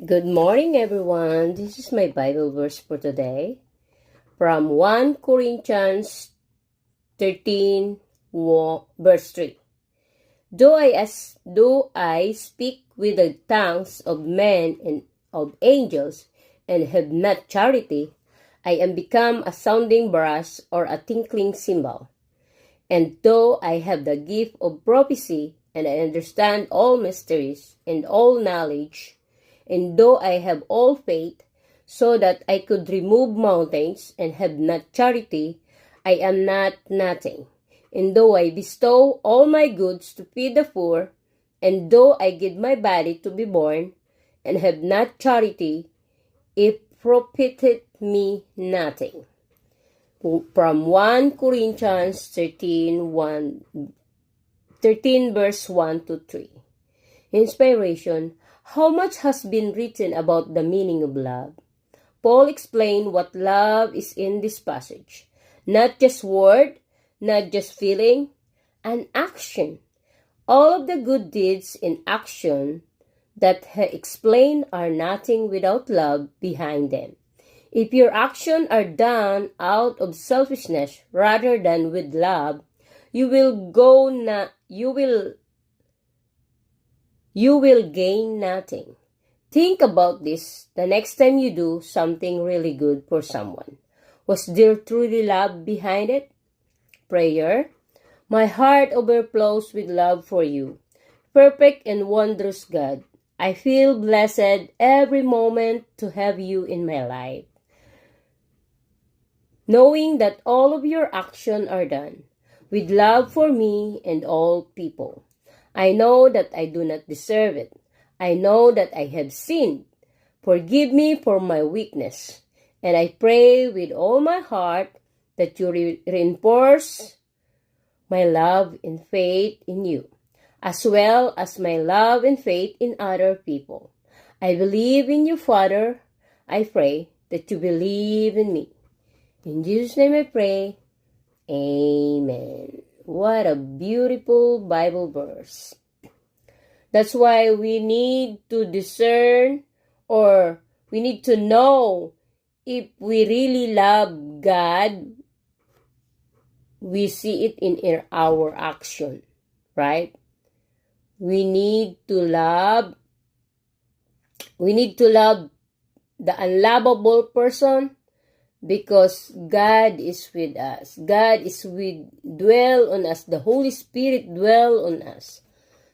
Good morning, everyone. This is my Bible verse for today from 1 Corinthians 13, verse 3. Though I speak with the tongues of men and of angels and have not charity, I am become a sounding brass or a tinkling cymbal. And though I have the gift of prophecy and I understand all mysteries and all knowledge, and though I have all faith, so that I could remove mountains and have not charity, I am not nothing. And though I bestow all my goods to feed the poor, and though I give my body to be born, and have not charity, it profiteth me nothing. From 1 Corinthians 13 verse 1 to 3. Inspiration. How much has been written about the meaning of love? Paul explained what love is in this passage. Not just word, not just feeling, an action. All of the good deeds in action that he explained are nothing without love behind them. If your actions are done out of selfishness rather than with love, you will gain nothing. Think about this the next time you do something really good for someone. Was there truly love behind it? Prayer. My heart overflows with love for you, perfect and wondrous God. I feel blessed every moment to have you in my life. Knowing that all of your actions are done with love for me and all people. I know that I do not deserve it. I know that I have sinned. Forgive me for my weakness. And I pray with all my heart that you reinforce my love and faith in you, as well as my love and faith in other people. I believe in you, Father. I pray that you believe in me. In Jesus' name I pray. Amen. What a beautiful Bible verse. That's why we need to discern, or we need to know if we really love God. We see it in our action, right? We need to love the unlovable person, because God is with us. Dwell on us. The Holy Spirit dwell on us.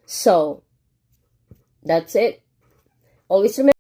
So, that's it. Always remember.